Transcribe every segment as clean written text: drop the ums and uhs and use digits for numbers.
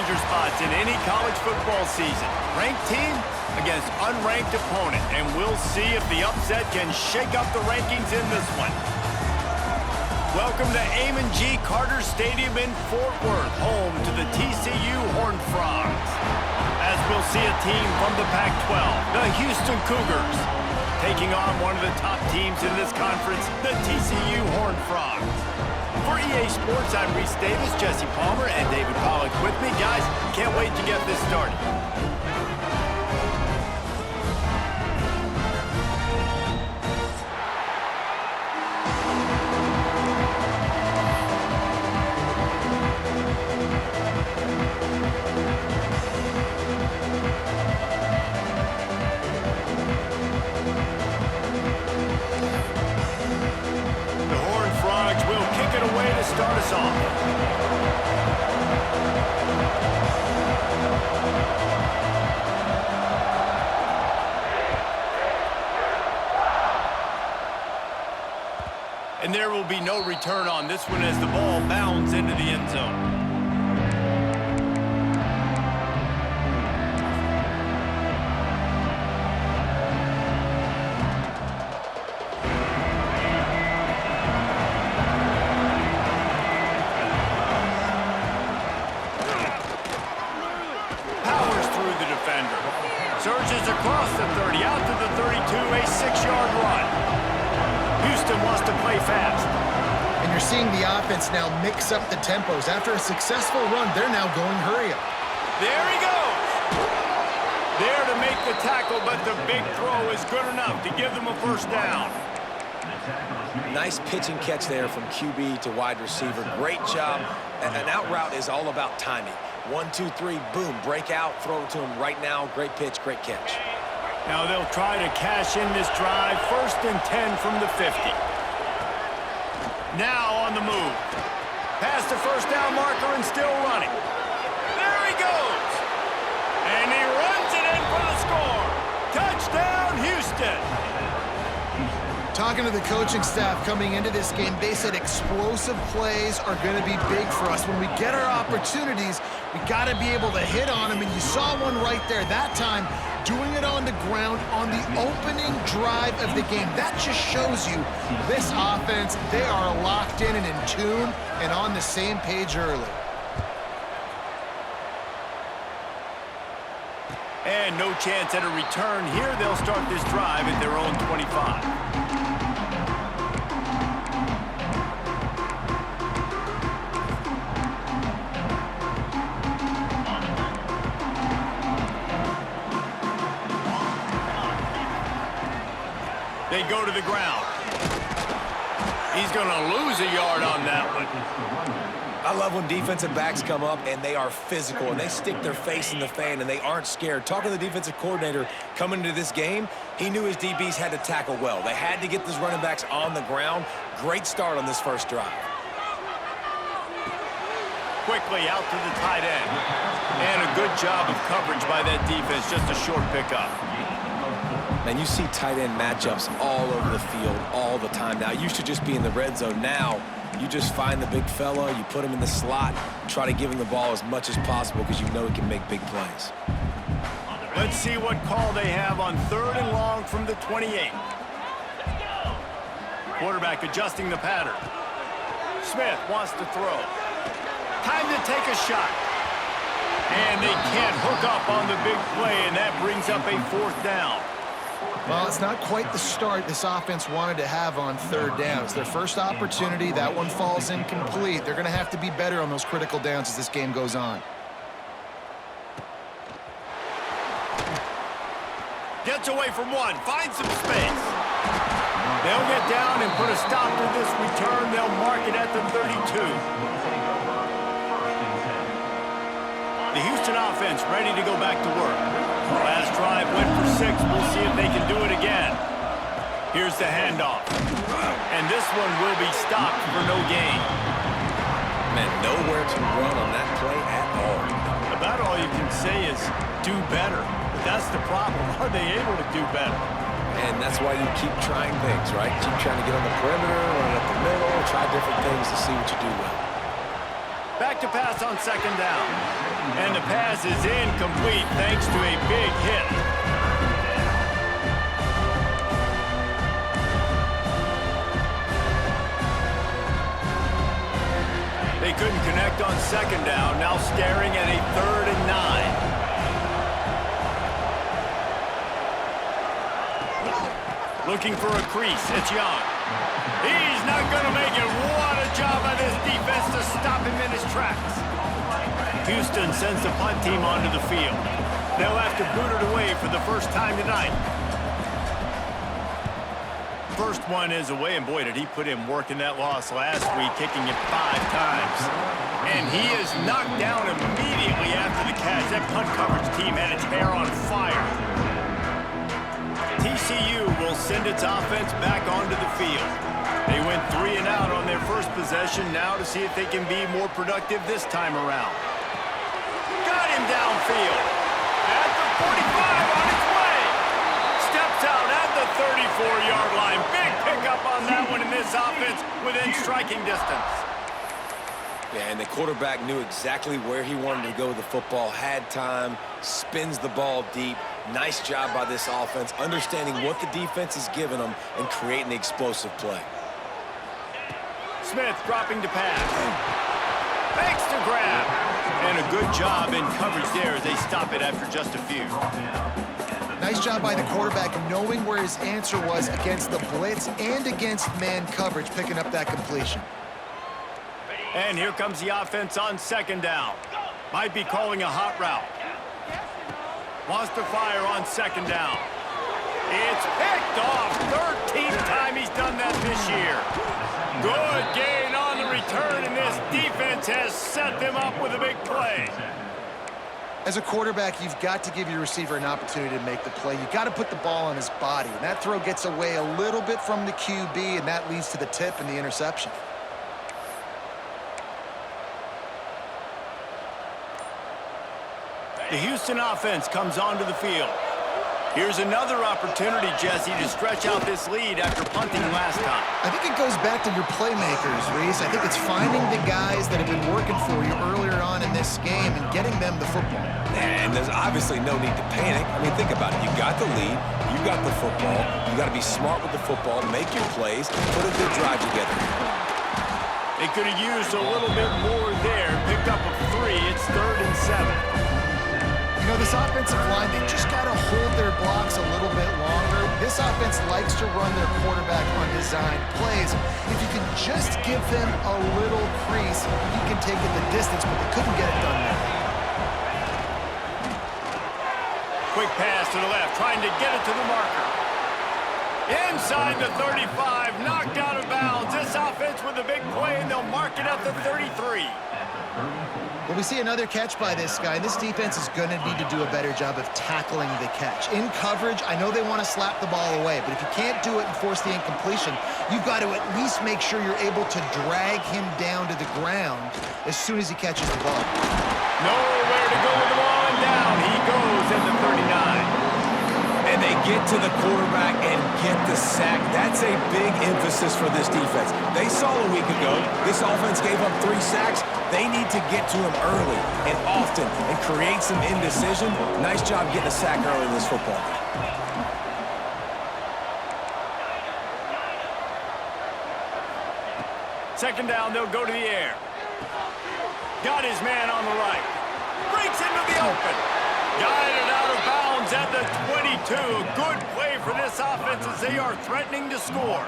danger spots in any college football season. Ranked team against unranked opponent, and we'll see if the upset can shake up the rankings in this one. Welcome to Amon G. Carter Stadium in Fort Worth, home to the TCU Horned Frogs. As we'll see a team from the Pac-12, the Houston Cougars, taking on one of the top teams in this conference, the TCU Horned Frogs. For EA Sports, I'm Reese Davis, Jesse Palmer, and David Pollack with me. Guys, can't wait to get this started. Start us off. And there will be no return on this one as the ball bounds into the end zone. Surges across the 30, out to the 32, a 6-yard run. Houston wants to play fast. And you're seeing the offense now mix up the tempos. After a successful run, they're now going hurry up. There he goes. There to make the tackle, but the big throw is good enough to give them a first down. Nice pitch and catch there from QB to wide receiver. Great job. An out route is all about timing. 1, 2, 3, boom, break out, throw it to him right now. Great pitch, great catch. Now they'll try to cash in this drive. 1st and 10 from the 50. Now on the move. Past the first down marker and still running. There he goes. And he runs it in for the score. Touchdown, Houston. Talking to the coaching staff coming into this game, they said explosive plays are going to be big for us. When we get our opportunities, we got to be able to hit on them, and you saw one right there that time, doing it on the ground on the opening drive of the game. That just shows you this offense, they are locked in and in tune and on the same page early. And no chance at a return here. They'll start this drive at their own 25. They go to the ground. He's going to lose a yard on that one. I love when defensive backs come up and they are physical and they stick their face in the fan and they aren't scared. Talking to the defensive coordinator coming into this game, he knew his DBs had to tackle well. They had to get those running backs on the ground. Great start on this first drive. Quickly out to the tight end. And a good job of coverage by that defense. Just a short pickup. And you see tight end matchups all over the field all the time. Now, it used to just be in the red zone. Now, you just find the big fella, you put him in the slot, try to give him the ball as much as possible because you know he can make big plays. Let's see what call they have on 3rd and long from the 28. Quarterback adjusting the pattern. Smith wants to throw. Time to take a shot. And they can't hook up on the big play, and that brings up a 4th down. Well, it's not quite the start this offense wanted to have on 3rd down. It's their first opportunity. That one falls incomplete. They're going to have to be better on those critical downs as this game goes on. Gets away from one, finds some space. They'll get down and put a stop to this return. They'll mark it at the 32. The Houston offense ready to go back to work. Last drive went for 6. We'll see if they can do it again. Here's the handoff. And this one will be stopped for no gain. Man, nowhere to run on that play at all. About all you can say is do better. But that's the problem. Are they able to do better? And that's why you keep trying things, right? Keep trying to get on the perimeter, run up the middle, try different things to see what you do well. Back to pass on second down. And the pass is incomplete thanks to a big hit. They couldn't connect on second down, now staring at a 3rd and 9. Looking for a crease, it's Young. He's not going to make it. What a job by this defense to stop him in his tracks. Houston sends the punt team onto the field. They'll have to boot it away for the first time tonight. First one is away, and boy, did he put in work in that loss last week, kicking it 5 times. And he is knocked down immediately after the catch. That punt coverage team had its hair on fire. TCU will send its offense back onto the field. They went 3 and out on their first possession, now to see if they can be more productive this time around. Got him downfield. At the 45 on its way. Steps out at the 34-yard line. Big pickup on that one in this offense within striking distance. Yeah, and the quarterback knew exactly where he wanted to go with the football, had time, spins the ball deep. Nice job by this offense, understanding what the defense is giving them and creating the explosive play. Smith dropping to pass. Fakes to grab. And a good job in coverage there as they stop it after just a few. Nice job by the quarterback knowing where his answer was against the blitz and against man coverage, picking up that completion. And here comes the offense on second down. Might be calling a hot route. Wants to fire on second down. It's picked off. 13th time he's done that this year. Good gain on the return, and this defense has set them up with a big play. As a quarterback, you've got to give your receiver an opportunity to make the play. You've got to put the ball on his body, and that throw gets away a little bit from the QB, and that leads to the tip and the interception. The Houston offense comes onto the field. Here's another opportunity, Jesse, to stretch out this lead after punting last time. I think it goes back to your playmakers, Reese. I think it's finding the guys that have been working for you earlier on in this game and getting them the football. And there's obviously no need to panic. I mean, think about it. You got the lead. You got the football. You got to be smart with the football, make your plays, put a good drive together. They could have used a little bit more there. Picked up a 3. It's 3rd and 7. You know, this offensive line, they just got to hold their blocks a little bit longer. This offense likes to run their quarterback on design plays. If you can just give them a little crease, he can take it the distance, but they couldn't get it done there. Quick pass to the left, trying to get it to the marker. Inside the 35, knocked out of bounds. This offense with a big play, and they'll mark it at the 33. Well, we see another catch by this guy. This defense is going to need to do a better job of tackling the catch. In coverage, I know they want to slap the ball away, but if you can't do it and force the incompletion, you've got to at least make sure you're able to drag him down to the ground as soon as he catches the ball. Nowhere to go with the ball, and down he goes in the 39. And they get to the quarterback and get the sack. That's a big emphasis for this defense. They saw a week ago, this offense gave up 3 sacks. They need to get to him early and often and create some indecision. Nice job getting a sack early in this football. Second down, they'll go to the air. Got his man on the right. Breaks into the open. Guided out of bounds at the 22. Good play for this offense as they are threatening to score.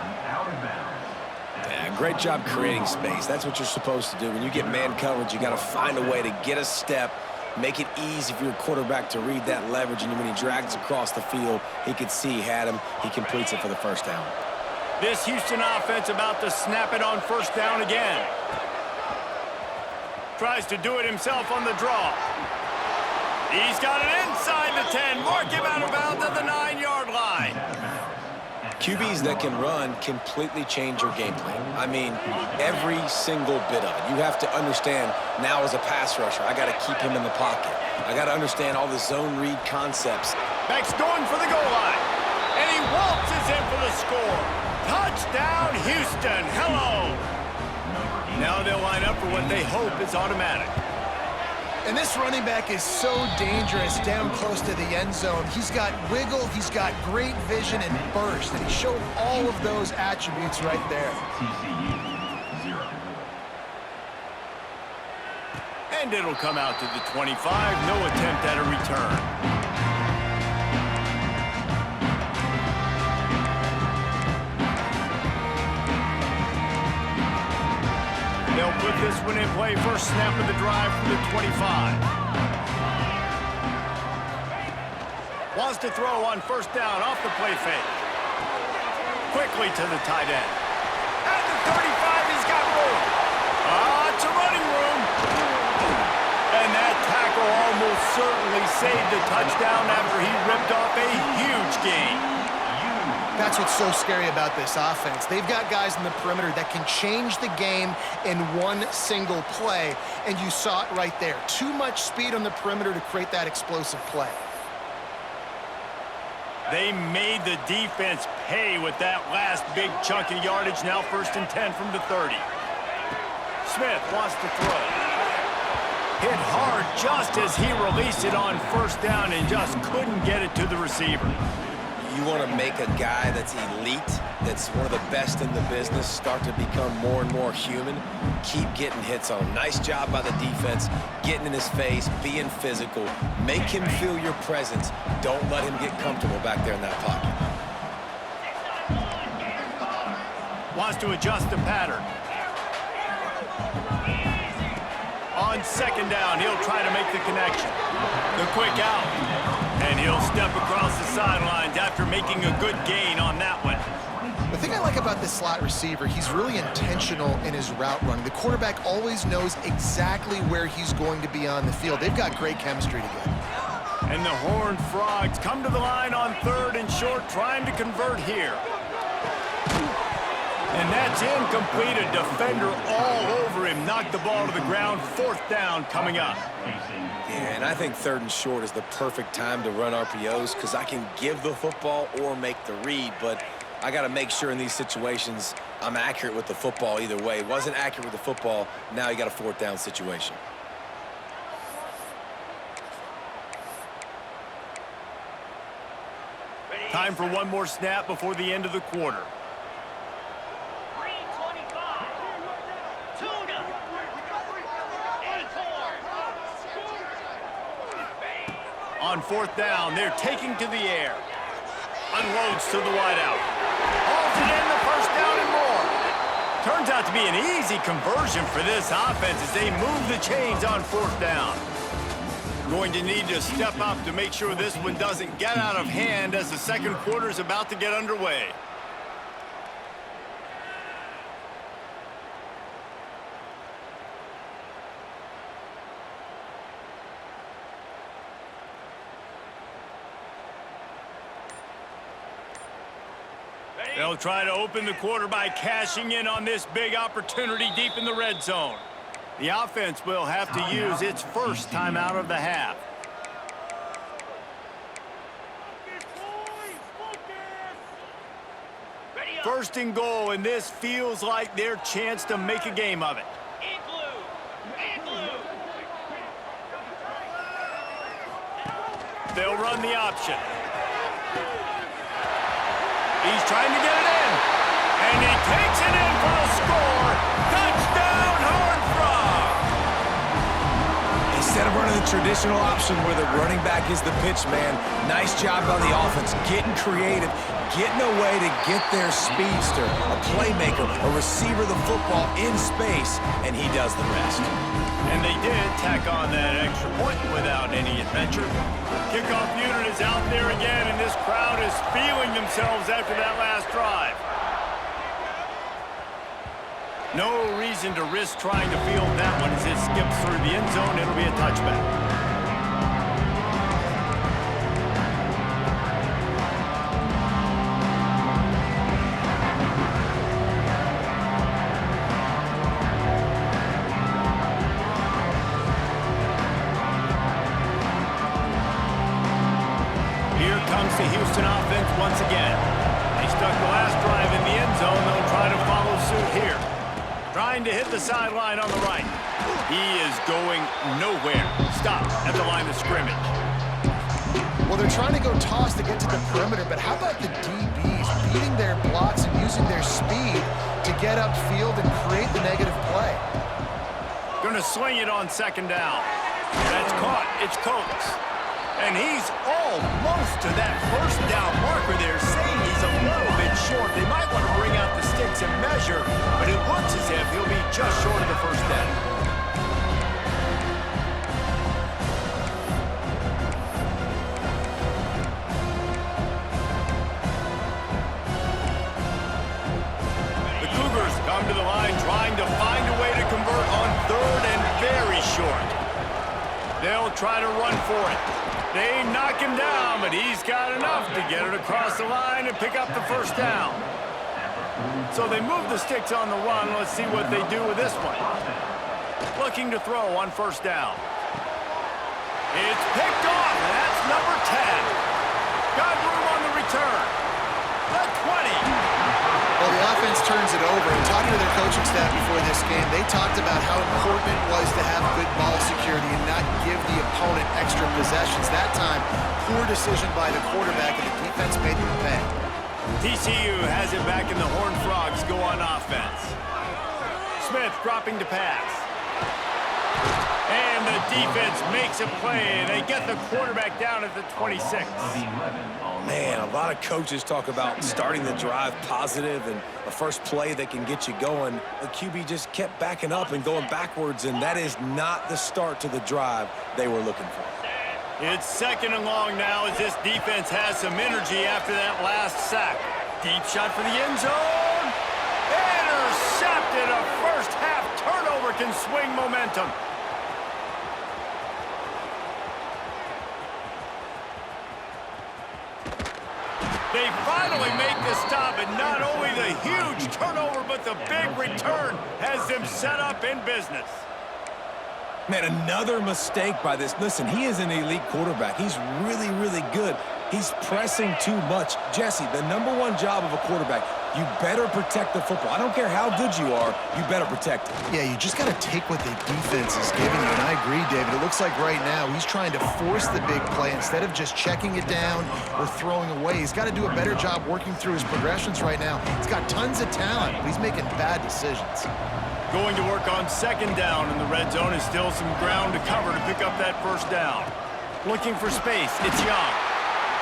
Yeah, great job creating space. That's what you're supposed to do. When you get man coverage, you got to find a way to get a step, make it easy for your quarterback to read that leverage, and when he drags across the field, he can see he had him. He completes it for the first down. This Houston offense about to snap it on first down again. Tries to do it himself on the draw. He's got it inside the 10. Mark him out of bounds at the 9-yard line. QBs that can run completely change your game plan. I mean, every single bit of it. You have to understand now as a pass rusher, I got to keep him in the pocket. I got to understand all the zone read concepts. Beck's going for the goal line. And he waltzes in for the score. Touchdown, Houston. Hello. Now they'll line up for what they hope is automatic. And this running back is so dangerous down close to the end zone. He's got wiggle, he's got great vision and burst, and he showed all of those attributes right there. And it'll come out to the 25. No attempt at a return. They'll put this one in play. First snap of the drive from the 25. Wants to throw on first down off the play fake. Quickly to the tight end. At the 35, he's got room. It's a running room. And that tackle almost certainly saved a touchdown after he ripped off a huge gain. That's what's so scary about this offense. They've got guys in the perimeter that can change the game in one single play, and you saw it right there. Too much speed on the perimeter to create that explosive play. They made the defense pay with that last big chunk of yardage. Now 1st and 10 from the 30. Smith wants to throw. Hit hard just as he released it on first down and just couldn't get it to the receiver. You want to make a guy that's elite, that's one of the best in the business, start to become more and more human. Keep getting hits on him. Nice job by the defense, getting in his face, being physical. Make him feel your presence. Don't let him get comfortable back there in that pocket. Wants to adjust the pattern. On 2nd down, he'll try to make the connection. The quick out. And he'll step across the sidelines after making a good gain on that one. The thing I like about this slot receiver, he's really intentional in his route running. The quarterback always knows exactly where he's going to be on the field. They've got great chemistry together. And the Horned Frogs come to the line on 3rd and short, trying to convert here. And that's incomplete. A defender all over him. Knocked the ball to the ground. 4th down coming up. Yeah, and I think 3rd and short is the perfect time to run RPOs because I can give the football or make the read, but I got to make sure in these situations I'm accurate with the football either way. Wasn't accurate with the football, now you got a 4th down situation. Time for one more snap before the end of the quarter. On 4th down, they're taking to the air. Unloads to the wideout. Hauls it in, the 1st down and more. Turns out to be an easy conversion for this offense as they move the chains on 4th down. Going to need to step up to make sure this one doesn't get out of hand as the 2nd quarter is about to get underway. They'll try to open the quarter by cashing in on this big opportunity deep in the red zone. The offense will have to use its first timeout of the half. First and goal, and this feels like their chance to make a game of it. They'll run the option. He's trying to get it in, and he takes it in for a score. Touchdown, Horned Frogs! Instead of running the traditional option where the running back is the pitch man, nice job by the offense, getting creative, getting a way to get their speedster, a playmaker, a receiver the football in space, and he does the rest. And they did tack on that extra point without any adventure. Kickoff unit is out there again, and this crowd is feeling themselves after that last drive. No reason to risk trying to field that one as it skips through the end zone. It'll be a touchback. The Houston offense once again. They stuck the last drive in the end zone. They'll try to follow suit here. Trying to hit the sideline on the right. He is going nowhere. Stop at the line of scrimmage. Well, they're trying to go toss to get to the perimeter, but how about the DBs beating their blocks and using their speed to get upfield and create the negative play? Gonna swing it on second down. That's caught. It's Coates. And he's almost to that first down marker there, saying he's a little bit short. They might want to bring out the sticks and measure, but it looks as if he'll be just short of the first down. The Cougars come to the line trying to find a way to convert on third and very short. They'll try to run for it. They knock him down, but he's got enough to get it across the line and pick up the first down. So they move the sticks on the run. Let's see what they do with this one. Looking to throw on first down. It's picked off, and that's number 10. Got room on the return. The 20. Well, the offense turns it over, and talking to their coaching staff before this game, they talked about how important it was to have good ball security and not give the opponent extra possessions. That time, poor decision by the quarterback, and the defense made them pay. TCU has it back, and the Horned Frogs go on offense. Smith dropping to pass. And the defense makes a play, and they get the quarterback down at the 26. Man, a lot of coaches talk about starting the drive positive and the first play that can get you going. The QB just kept backing up and going backwards, and that is not the start to the drive they were looking for. It's second and long now as this defense has some energy after that last sack. Deep shot for the end zone. Intercepted. A first half turnover can swing momentum. They finally make the stop, and not only the huge turnover, but the big return has them set up in business. Man, another mistake by this. Listen, he is an elite quarterback. He's really, really good. He's pressing too much. Jesse, the #1 job of a quarterback, you better protect the football. I don't care how good you are, you better protect it. Yeah, you just got to take what the defense is giving you, and I agree, David. It looks like right now he's trying to force the big play instead of just checking it down or throwing away. He's got to do a better job working through his progressions right now. He's got tons of talent, but he's making bad decisions. Going to work on second down in the red zone is still some ground to cover to pick up that first down. Looking for space, it's Young.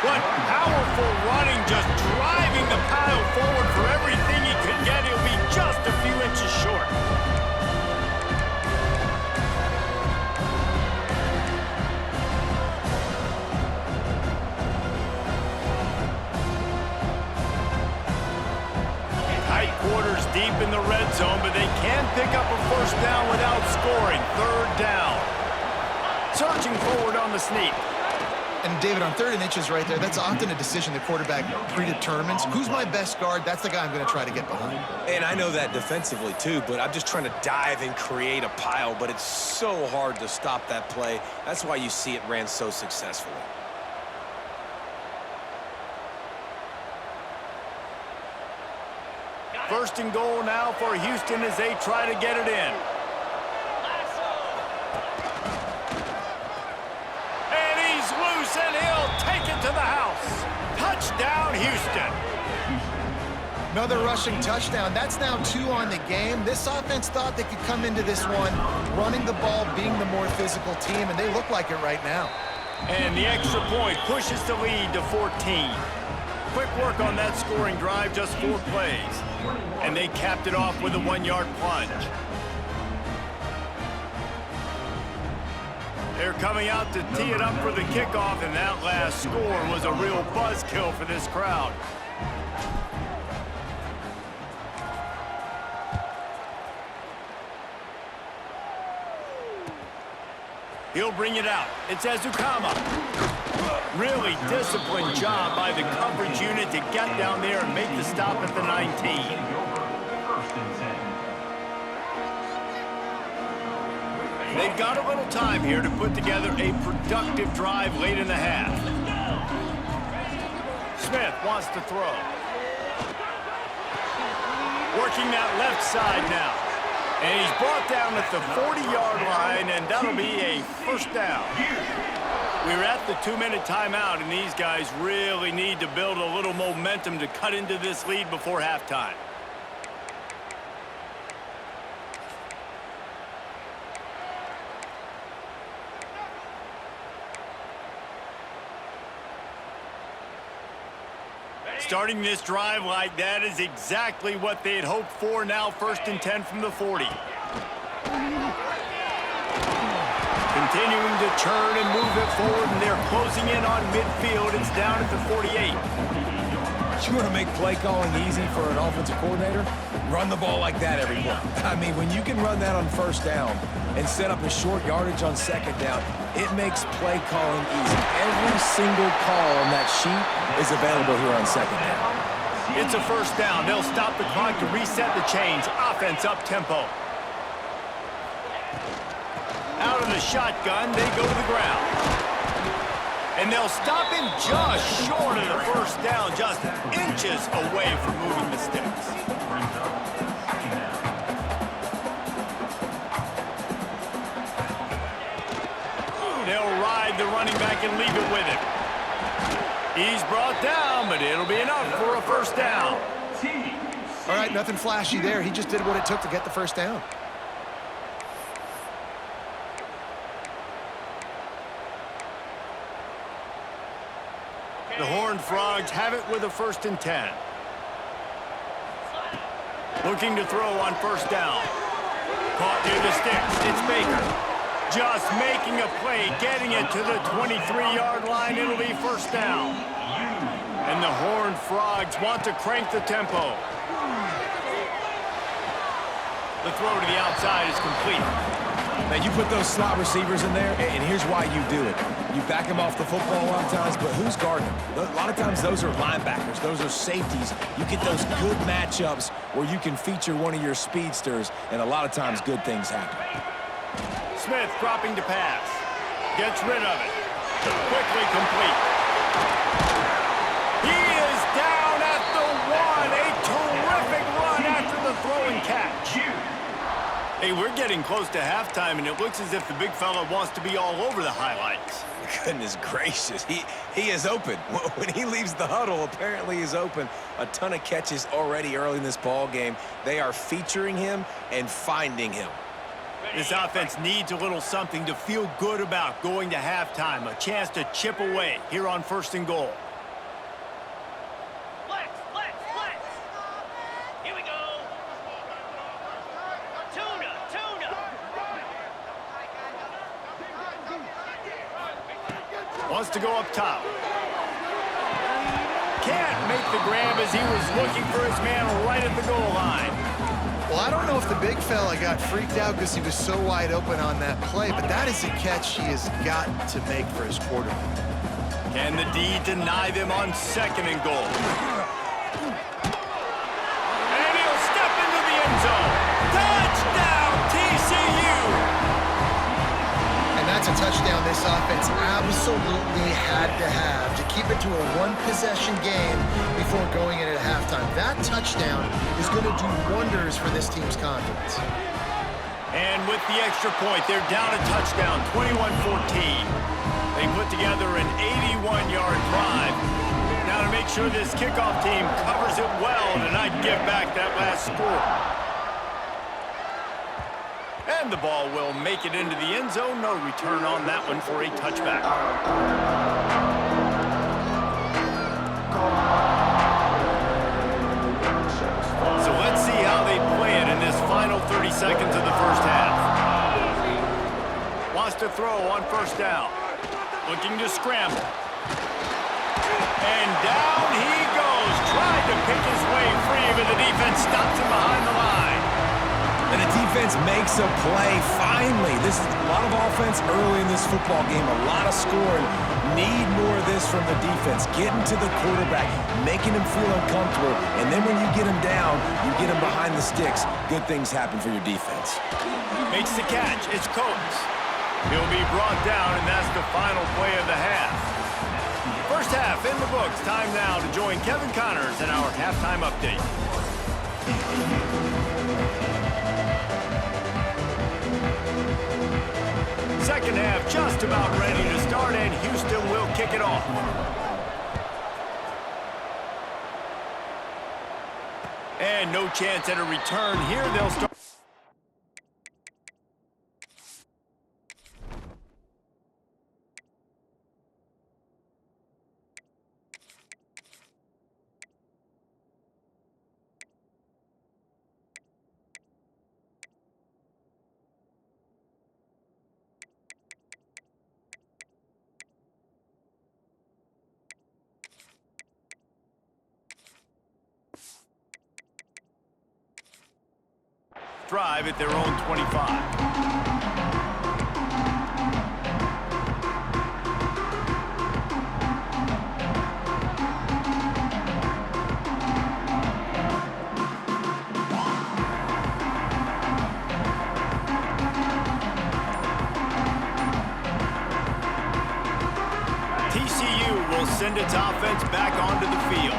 What powerful running, just driving the pile forward for everything he could get. He'll be just a few inches short. Tight quarters deep in the red zone, but they can pick up a first down without scoring. Third down. Surging forward on the sneak. And, David, on 3rd and inches right there, that's often a decision the quarterback predetermines. Who's my best guard? That's the guy I'm going to try to get behind. And I know that defensively, too, but I'm just trying to dive and create a pile, but it's so hard to stop that play. That's why you see it ran so successfully. First and goal now for Houston as they try to get it in. And he's loose, and he'll take it to the house. Touchdown, Houston. Another rushing touchdown. That's now 2 on the game. This offense thought they could come into this one running the ball, being the more physical team, and they look like it right now. And the extra point pushes the lead to 14. Quick work on that scoring drive, just 4 plays. And they capped it off with a 1-yard plunge. They're coming out to tee it up for the kickoff, and that last score was a real buzzkill for this crowd. He'll bring it out. It's Ezukama. Really disciplined job by the coverage unit to get down there and make the stop at the 19. They've got a little time here to put together a productive drive late in the half. Smith wants to throw. Working that left side now. And he's brought down at the 40-yard line, and that'll be a first down. We're at the 2-minute timeout, and these guys really need to build a little momentum to cut into this lead before halftime. Starting this drive like that is exactly what they had hoped for. Now 1st and 10 from the 40. Continuing to churn and move it forward, and they're closing in on midfield. It's down at the 48. You want to make play calling easy for an offensive coordinator? Run the ball like that every play. I mean, when you can run that on 1st down and set up a short yardage on 2nd down, it makes play calling easy. Every single call on that sheet is available here on 2nd down. It's a 1st down. They'll stop the clock to reset the chains. Offense up tempo. Out of the shotgun, they go to the ground. And they'll stop him just short of the 1st down, just inches away from moving the sticks. They'll ride the running back and leave it with him. He's brought down, but it'll be enough for a 1st down. All right, nothing flashy there. He just did what it took to get the 1st down. The Horned Frogs have it with a 1st and 10. Looking to throw on 1st down. Caught near the sticks. It's Baker. Just making a play, getting it to the 23-yard line. It'll be 1st down. And the Horned Frogs want to crank the tempo. The throw to the outside is complete. Now, you put those slot receivers in there, and here's why you do it. You back them off the football a lot of times, but who's guarding them? A lot of times, those are linebackers. Those are safeties. You get those good matchups where you can feature one of your speedsters, and a lot of times, good things happen. Smith dropping to pass. Gets rid of it. Quickly complete. He is down at the 1. A terrific run after the throw and catch. Hey, we're getting close to halftime, and it looks as if the big fella wants to be all over the highlights. Goodness gracious, he is open. When he leaves the huddle, apparently he's open. A ton of catches already early in this ball game. They are featuring him and finding him. This offense needs a little something to feel good about going to halftime. A chance to chip away here on 1st and goal. Wants to go up top. Can't make the grab as he was looking for his man right at the goal line. Well, I don't know if the big fella got freaked out because he was so wide open on that play, but that is a catch he has got to make for his quarterback. Can the D deny them on 2nd and goal? And he'll step into the end zone. Touchdown, TCU! And that's a touchdown this offense absolutely had to have to keep it to a 1-possession game before going in at halftime. That touchdown is going to do wonders for this team's confidence. And with the extra point, they're down a touchdown, 21-14. They put together an 81-yard drive. Now to make sure this kickoff team covers it well to not give back that last score. And the ball will make it into the end zone. No return on that one for a touchback. So let's see how they play it in this final 30 seconds of the 1st half. Wants to throw on 1st down. Looking to scramble. And down he goes. Tried to pick his way free, but the defense stops him behind the line. And the defense makes a play, finally. This is a lot of offense early in this football game, a lot of scoring. Need more of this from the defense. Getting to the quarterback, making him feel uncomfortable, and then when you get him down, you get him behind the sticks. Good things happen for your defense. Makes the catch. It's Coates. He'll be brought down, and that's the final play of the half. 1st half in the books. Time now to join Kevin Connors in our halftime update. Second half just about ready to start, and Houston will kick it off. And no chance at a return here. They'll start. Drive at their own 25. TCU will send its offense back onto the field.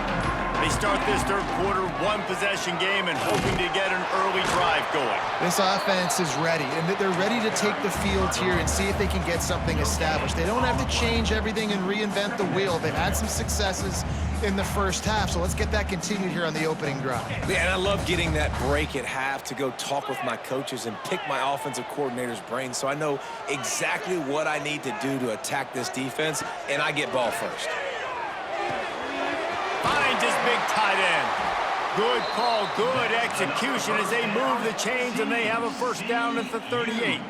They start this third quarter one-possession game and hoping to get an early drive going. This offense is ready, and they're ready to take the field here and see if they can get something established. They don't have to change everything and reinvent the wheel. They've had some successes in the first half, so let's get that continued here on the opening drive. Yeah, and I love getting that break at half to go talk with my coaches and pick my offensive coordinator's brain so I know exactly what I need to do to attack this defense, and I get ball first. Finds his big tight end. Good call, good execution as they move the chains and they have a first down at the 38.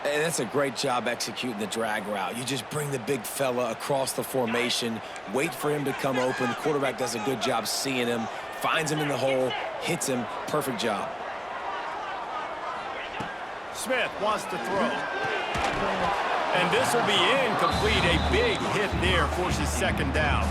And that's a great job executing the drag route. You just bring the big fella across the formation, wait for him to come open. The quarterback does a good job seeing him, finds him in the hole, hits him. Perfect job. Smith wants to throw. And this will be incomplete. A big hit there forces second down.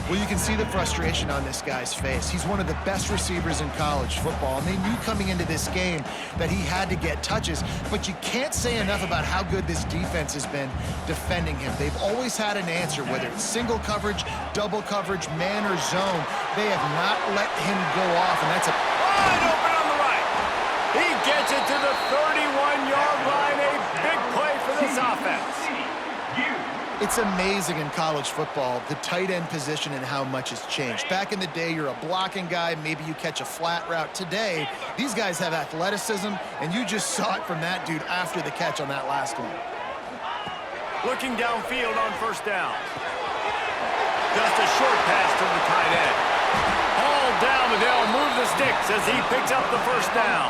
Well, you can see the frustration on this guy's face. He's one of the best receivers in college football, and they knew coming into this game that he had to get touches, but you can't say enough about how good this defense has been defending him. They've always had an answer, whether it's single coverage, double coverage, man or zone. They have not let him go off, and that's a wide open on the right. He gets it to the 31-yard line. A big play for this offense. It's amazing in college football, the tight end position and how much has changed. Back in the day, you're a blocking guy, maybe you catch a flat route. Today, these guys have athleticism, and you just saw it from that dude after the catch on that last one. Looking downfield on first down. Just a short pass to the tight end. All down, but they'll move the sticks as he picks up the first down.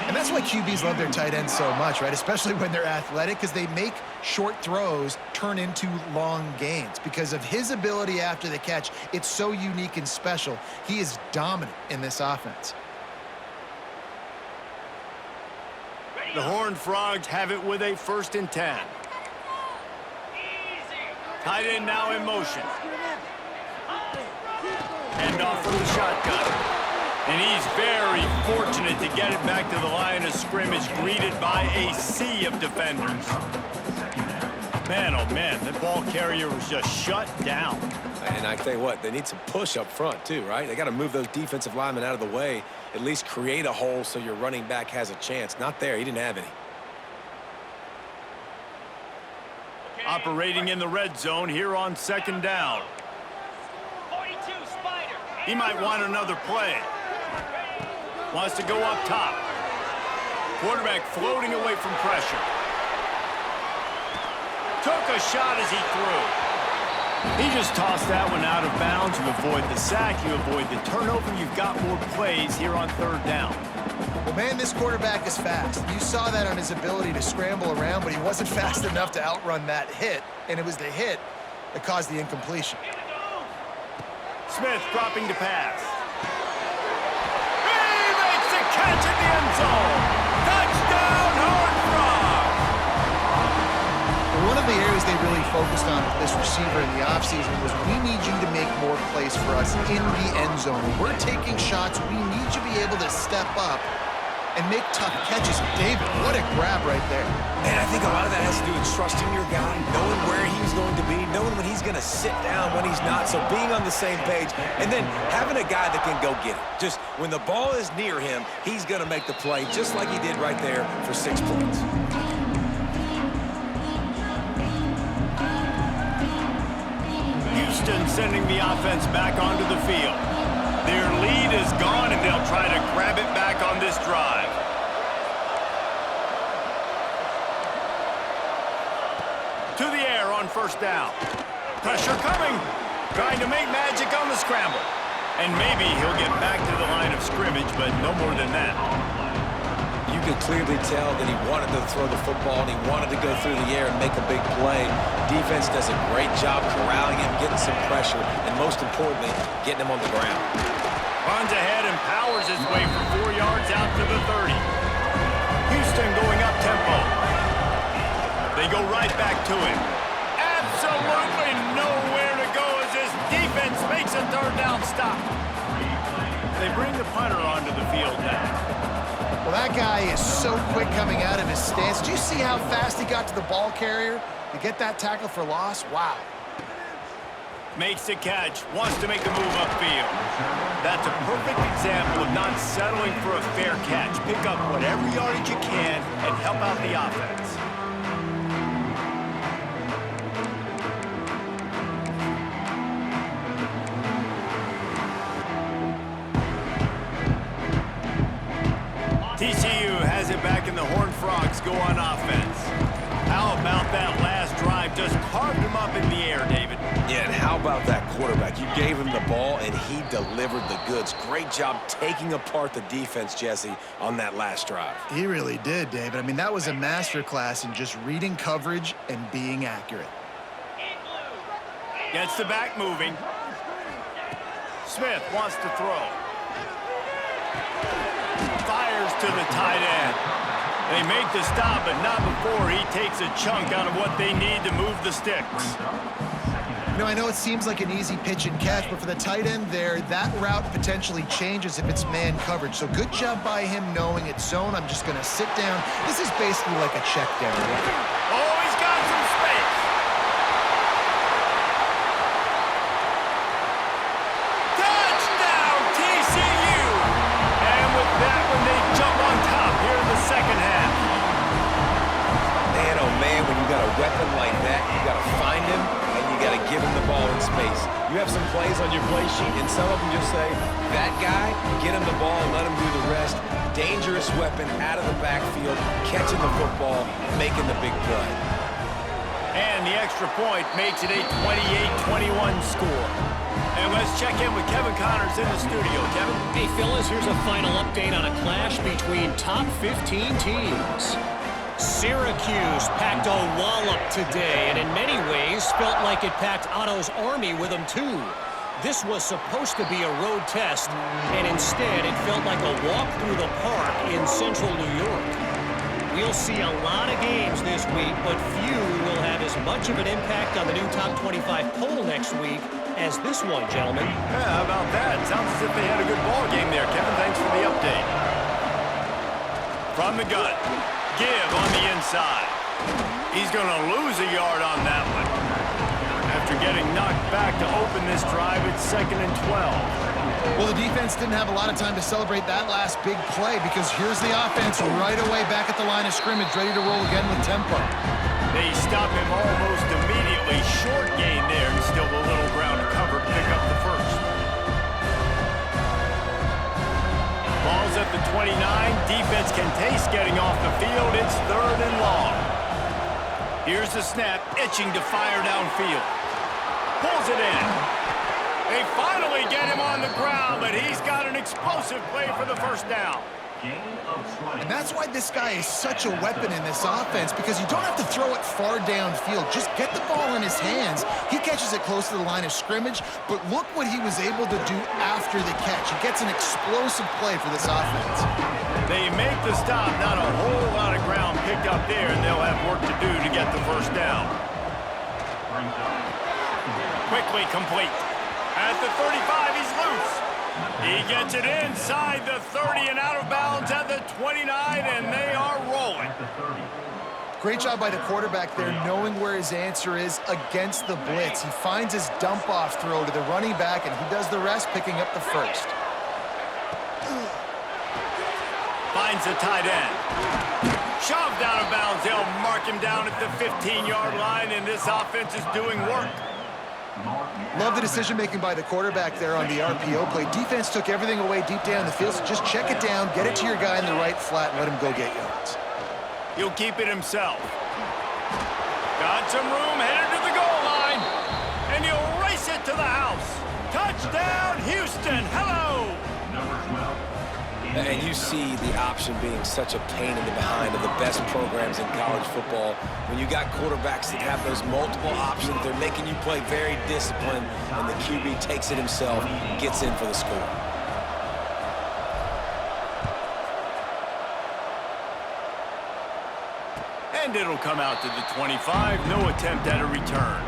And that's why QBs love their tight ends so much, right? Especially when they're athletic, because they make short throws turn into long gains. Because of his ability after the catch, it's so unique and special. He is dominant in this offense. The Horned Frogs have it with a 1st and 10. Tight end now in motion. Hand off from the shotgun. And he's very fortunate to get it back to the line of scrimmage, greeted by a sea of defenders. Man, oh man, the ball carrier was just shut down. And I tell you what, they need some push up front too, right? They got to move those defensive linemen out of the way, at least create a hole so your running back has a chance. Not there, he didn't have any. Operating in the red zone here on second down. 42 Spider. He might want another play. Wants to go up top. Quarterback floating away from pressure. Took a shot as he threw. He just tossed that one out of bounds. You avoid the sack, you avoid the turnover. You've got more plays here on third down. Well, man, this quarterback is fast. You saw that on his ability to scramble around, but he wasn't fast enough to outrun that hit, and it was the hit that caused the incompletion. Smith dropping to pass. Catch in the end zone. Touchdown, Horned Frogs. One of the areas they really focused on with this receiver in the offseason was, we need you to make more plays for us in the end zone. When we're taking shots, we need you to be able to step up and make tough catches. David, what a grab right there. And I think a lot of that has to do with trusting your guy, knowing where he's going to be, knowing when he's going to sit down, when he's not, so being on the same page, and then having a guy that can go get it. Just when the ball is near him, he's going to make the play just like he did right there for 6 points. sending the offense back onto the field. Their lead is gone, and they'll try to grab it back on this drive. To the air on first down. Pressure coming. Trying to make magic on the scramble. And maybe he'll get back to the line of scrimmage, but no more than that. You could clearly tell that he wanted to throw the football and he wanted to go through the air and make a big play. Defense does a great job corralling him, getting some pressure, and most importantly, getting him on the ground. Runs ahead and powers his way for 4 yards out to the 30. Houston going up tempo. They go right back to him. Absolutely nowhere to go as this defense makes a third down stop. They bring the punter onto the field now. Well, that guy is so quick coming out of his stance. Do you see how fast he got to the ball carrier to get that tackle for loss? Wow. Makes the catch, wants to make a move upfield. That's a perfect example of not settling for a fair catch. Pick up whatever yardage you can and help out the offense. TCU has it back, and the Horned Frogs go on offense. How about that last drive? Just carved him up in the air, David. Yeah, and how about that quarterback? You gave him the ball, and he delivered the goods. Great job taking apart the defense, Jesse, on that last drive. He really did, David. I mean, that was a masterclass in just reading coverage and being accurate. Gets the back moving. Smith wants to throw. Fires to the tight end. They make the stop, but not before he takes a chunk out of what they need to move the sticks. You know, I know it seems like an easy pitch and catch, but for the tight end there, that route potentially changes if it's man coverage. So good job by him knowing it's zone. I'm just going to sit down. This is basically like a check down. Oh, he's got some space. Touchdown, TCU! And with that one, they jump on top here in the second half. Man, oh man, when you got a weapon like that, you got to find him, and you got to give him the ball in space. You have some plays on your play sheet, and some of them just say, that guy, get him the ball and let him do the rest. Dangerous weapon out of the backfield, catching the football, making the big play. And the extra point makes it a 28-21 score. And let's check in with Kevin Connors in the studio. Kevin? Hey, fellas, here's a final update on a clash between top 15 teams. Syracuse packed a wallop today, and in many ways felt like it packed Otto's Army with them, too. This was supposed to be a road test, and instead it felt like a walk through the park in central New York. We'll see a lot of games this week, but few will have as much of an impact on the new top 25 poll next week as this one, gentlemen. Yeah, how about that? Sounds as if they had a good ball game there, Kevin. Thanks for the update. From the gun, give on the inside. He's going to lose a yard on that one. After getting knocked back to open this drive, it's 2nd and 12. Well, the defense didn't have a lot of time to celebrate that last big play because here's the offense right away back at the line of scrimmage, ready to roll again with tempo. They stop him almost immediately. Short gain there, and still a little ground to cover to pick up the first. Ball's at the 29. Defense can taste getting off the field. It's 3rd and long. Here's the snap, itching to fire downfield. Pulls it in. They finally get him on the ground, but he's got an explosive play for the first down. And that's why this guy is such a weapon in this offense, because you don't have to throw it far downfield. Just get the ball in his hands. He catches it close to the line of scrimmage, but look what he was able to do after the catch. He gets an explosive play for this offense. They make the stop, not a whole lot of ground picked up there, and they'll have work to do to get the first down. Quickly complete. At the 35, he's loose. He gets it inside the 30 and out of bounds at the 29, and they are rolling. Great job by the quarterback there, knowing where his answer is against the blitz. He finds his dump-off throw to the running back, and he does the rest, picking up the first. Finds the tight end. Shoved out of bounds. They'll mark him down at the 15-yard line, and this offense is doing work. Love the decision-making by the quarterback there on the RPO play. Defense took everything away deep down the field, so just check it down, get it to your guy in the right flat, and let him go get yards. He'll keep it himself. Got some room, headed to the goal line, and he'll race it to the house. Touchdown, Houston. Hello. And you see the option being such a pain in the behind of the best programs in college football. When you got quarterbacks that have those multiple options, they're making you play very disciplined, and the QB takes it himself, gets in for the score. And it'll come out to the 25. No attempt at a return.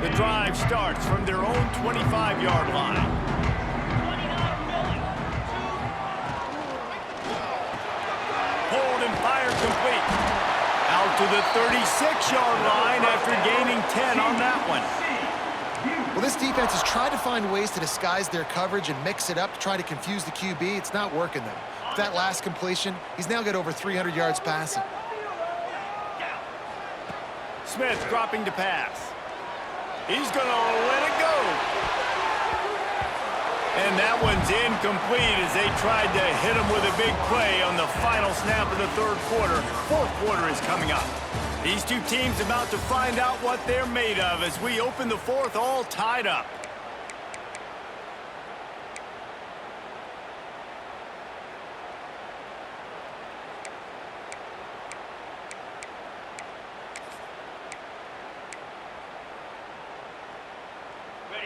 The drive starts from their own 25-yard line. Fire complete. Out to the 36-yard line after gaining 10 on that one. Well, this defense has tried to find ways to disguise their coverage and mix it up to try to confuse the QB. It's not working, though. With that last completion, he's now got over 300 yards passing. Smith dropping to pass. He's going to let it go. And that one's incomplete as they tried to hit him with a big play on the final snap of the third quarter. Fourth quarter is coming up. These two teams about to find out what they're made of as we open the fourth all tied up.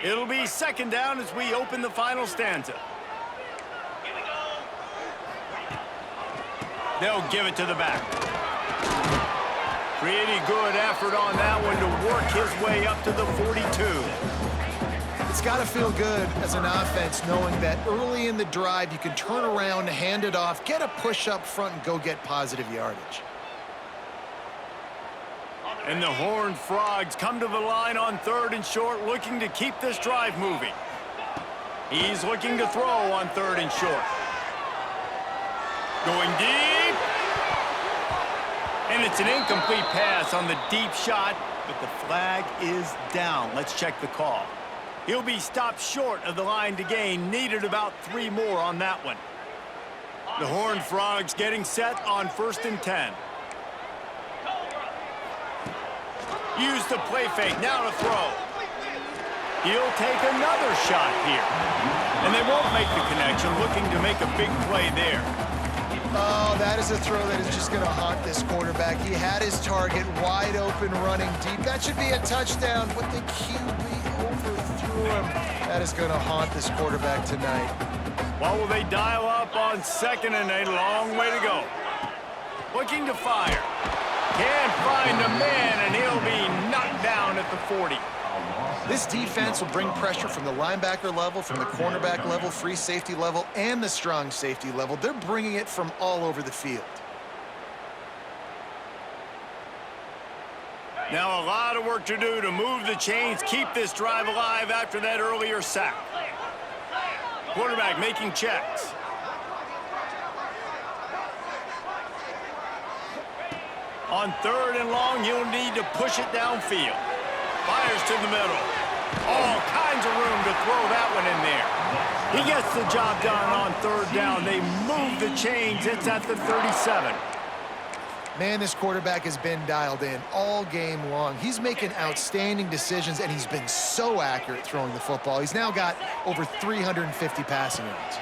It'll be second down as we open the final stanza. Here we go. They'll give it to the back. Pretty good effort on that one to work his way up to the 42. It's got to feel good as an offense knowing that early in the drive you can turn around, hand it off, get a push up front, and go get positive yardage. And the Horned Frogs come to the line on third and short, looking to keep this drive moving. He's looking to throw on third and short. Going deep. And it's an incomplete pass on the deep shot, but the flag is down. Let's check the call. He'll be stopped short of the line to gain. Needed about 3 more on that one. The Horned Frogs getting set on 1st and 10. Use the play fake, now to throw. He'll take another shot here. And they won't make the connection, looking to make a big play there. Oh, that is a throw that is just going to haunt this quarterback. He had his target wide open, running deep. That should be a touchdown, but the QB overthrew him. That is going to haunt this quarterback tonight. Well, will they dial up on 2nd and a long way to go? Looking to fire. Can't find a man, and he'll be knocked down at the 40. This defense will bring pressure from the linebacker level, from the cornerback level, free safety level, and the strong safety level. They're bringing it from all over the field. Now a lot of work to do to move the chains, keep this drive alive after that earlier sack. Quarterback making checks. On 3rd and long, he'll need to push it downfield. Fires to the middle. All kinds of room to throw that one in there. He gets the job done on 3rd down. They move the chains. It's at the 37. Man, this quarterback has been dialed in all game long. He's making outstanding decisions, and he's been so accurate throwing the football. He's now got over 350 passing yards.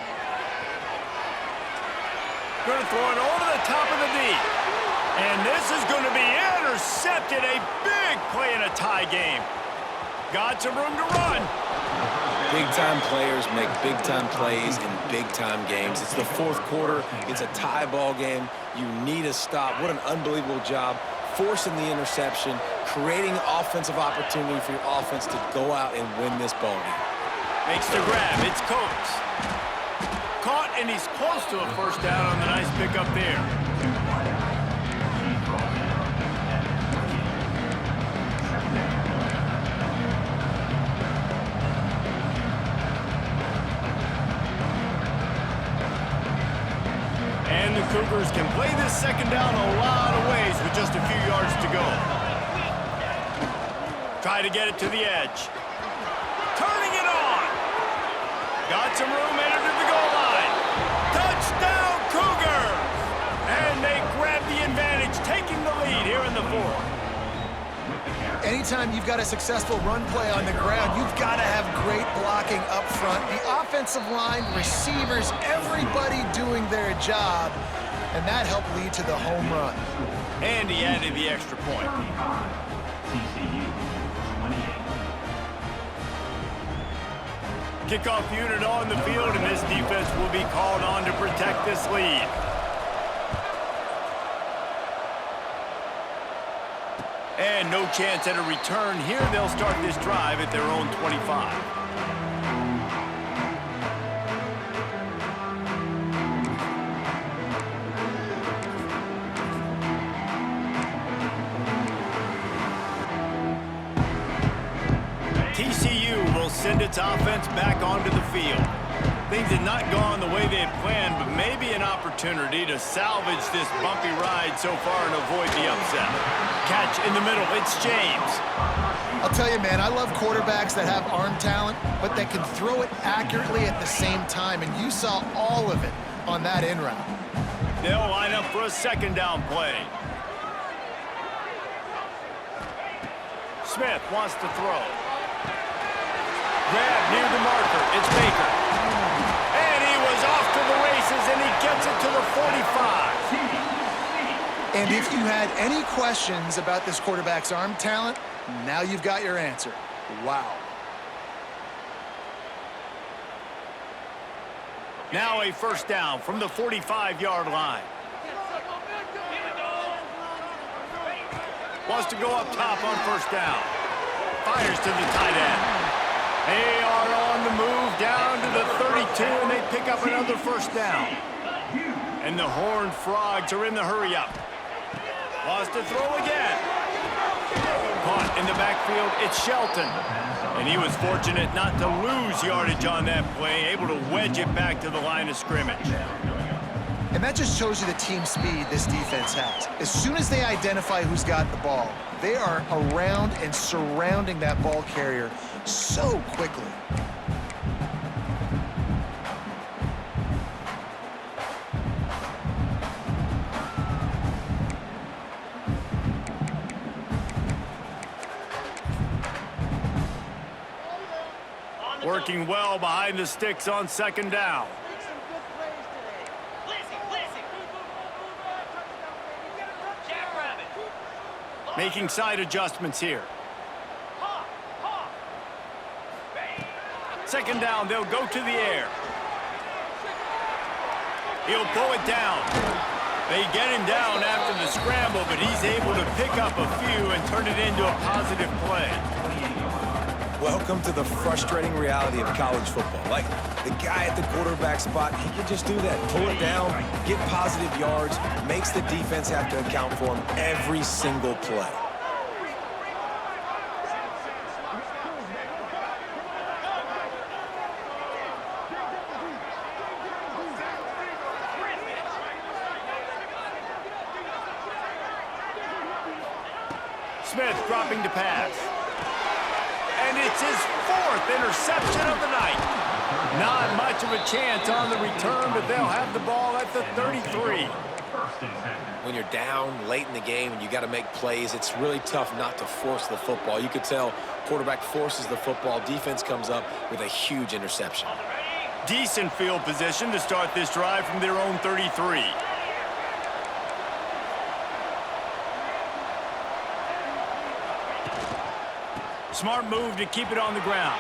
Going to throw it over the top of the D. And this is going to be intercepted. A big play in a tie game. Got some room to run. Big-time players make big-time plays in big-time games. It's the 4th quarter. It's a tie ball game. You need a stop. What an unbelievable job forcing the interception, creating offensive opportunity for your offense to go out and win this ball game. Makes the grab. It's Coates. Caught, and he's close to a 1st down on the nice pickup there. Cougars can play this second down a lot of ways with just a few yards to go. Try to get it to the edge. Turning it on. Got some room, headed to the goal line. Touchdown, Cougars! And they grab the advantage, taking the lead here in the fourth. Anytime you've got a successful run play on the ground, you've got to have great blocking up front. The offensive line, receivers, everybody doing their job, and that helped lead to the home run. And he added the extra point. Kickoff unit on the field, and this defense will be called on to protect this lead. And no chance at a return here. They'll start this drive at their own 25. TCU will send its offense back onto the field. Things had not gone the way they had planned, but maybe an opportunity to salvage this bumpy ride so far and avoid the upset. Catch in the middle, it's James. I'll tell you, man, I love quarterbacks that have arm talent, but that can throw it accurately at the same time, and you saw all of it on that in route. They'll line up for a second down play. Smith wants to throw. Grab near the marker, it's Baker. And he was off to the races, and he gets it to the 45. And if you had any questions about this quarterback's arm talent, now you've got your answer. Wow. Now a first down from the 45-yard line. Wants to go up top on first down. Fires to the tight end. They are on the move down to the 32, and they pick up another first down. And the Horned Frogs are in the hurry-up. Wants to throw again. Caught in the backfield, it's Shelton. And he was fortunate not to lose yardage on that play, able to wedge it back to the line of scrimmage. And that just shows you the team speed this defense has. As soon as they identify who's got the ball, they are around and surrounding that ball carrier so quickly. Working well behind the sticks on second down. Making side adjustments here. Second down, they'll go to the air. He'll pull it down. They get him down after the scramble, but he's able to pick up a few and turn it into a positive play. Welcome to the frustrating reality of college football. Like, the guy at the quarterback spot, he can just do that. Pull it down, get positive yards, makes the defense have to account for him every single play. Smith dropping to pass. And it's his fourth interception of the night. Not much of a chance on the return, but they'll have the ball at the 33. When you're down late in the game and you got to make plays, it's really tough not to force the football. You could tell quarterback forces the football. Defense comes up with a huge interception. Decent field position to start this drive from their own 33. Smart move to keep it on the ground.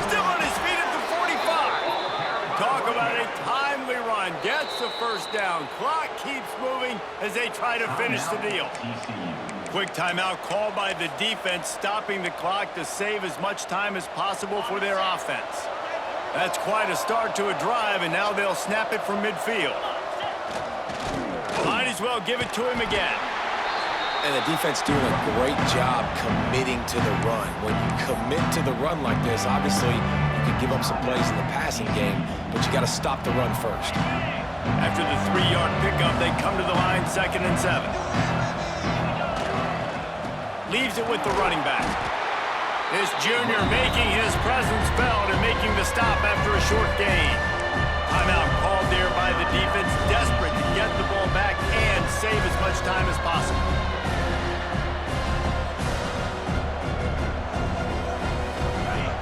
Still on his feet at the 45. Talk about a timely run. Gets the first down. Clock keeps moving as they try to finish the deal. Quick timeout called by the defense, stopping the clock to save as much time as possible for their offense. That's quite a start to a drive, and now they'll snap it from midfield. Might as well give it to him again. And the defense doing a great job committing to the run. When you commit to the run like this, obviously you can give up some plays in the passing game, but you got to stop the run first. After the 3-yard pickup, they come to the line 2nd and 7. Leaves it with the running back. This junior making his presence felt and making the stop after a short gain. Timeout called there by the defense, desperate to get the ball back and save as much time as possible.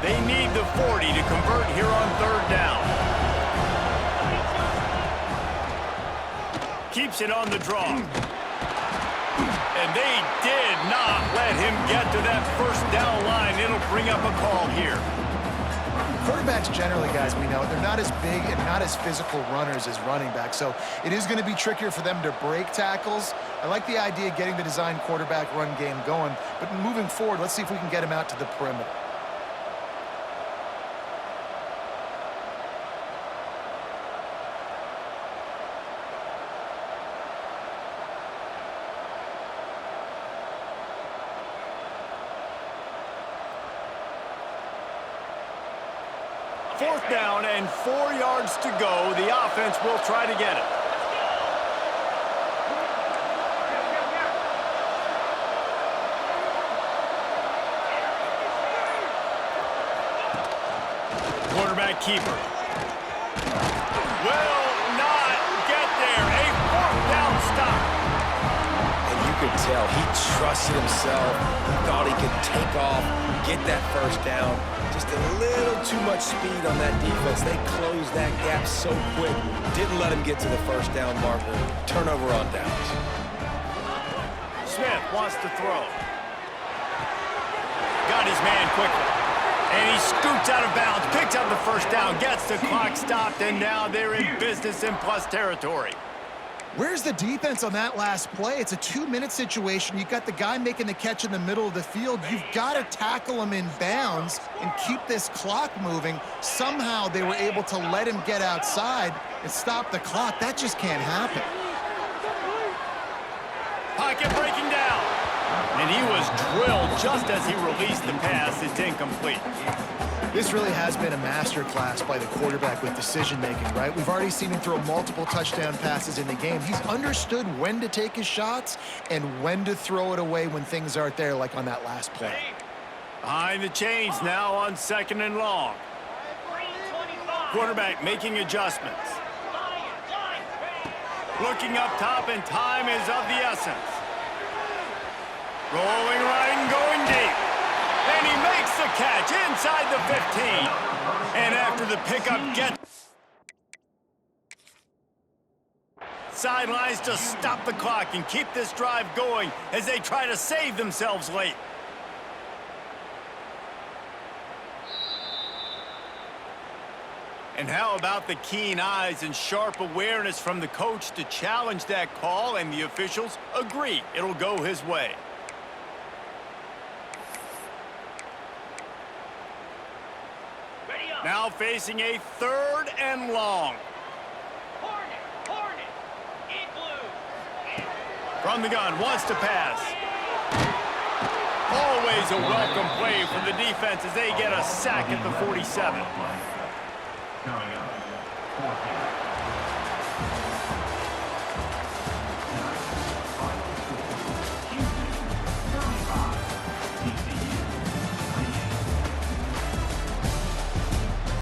They need the 40 to convert here on 3rd down. Keeps it on the draw. And they did not let him get to that 1st down line. It'll bring up a call here. Quarterbacks generally, guys, we know, they're not as big and not as physical runners as running backs, so it is going to be trickier for them to break tackles. I like the idea of getting the design quarterback run game going, but moving forward, let's see if we can get him out to the perimeter. Fourth down and 4 yards to go. The offense will try to get it. Quarterback keeper. Will not get there. A 4th down stop. And you could tell he trusted himself. He thought he could take off, get that 1st down. Just a little too much speed on that defense. They closed that gap so quick. Didn't let him get to the 1st down marker. Turnover on downs. Smith wants to throw. Got his man quickly. And he scoots out of bounds, picks up the 1st down, gets the clock stopped, and now they're in business in plus territory. Where's the defense on that last play? It's a 2-minute situation. You've got the guy making the catch in the middle of the field. You've got to tackle him in bounds and keep this clock moving. Somehow they were able to let him get outside and stop the clock. That just can't happen. Pocket breaking down. And he was drilled just as he released the pass. It's incomplete. This really has been a masterclass by the quarterback with decision-making, right? We've already seen him throw multiple touchdown passes in the game. He's understood when to take his shots and when to throw it away when things aren't there, like on that last play. Behind the chains now on 2nd and long. Quarterback making adjustments. Looking up top, and time is of the essence. Rolling right and going deep. And he makes the catch inside the 15. And after the pickup gets sidelines to stop the clock and keep this drive going as they try to save themselves late. And how about the keen eyes and sharp awareness from the coach to challenge that call, and the officials agree it'll go his way. Now facing a 3rd and long. Hornet, in blue. From the gun, wants to pass. Always a welcome play from the defense as they get a sack at the 47.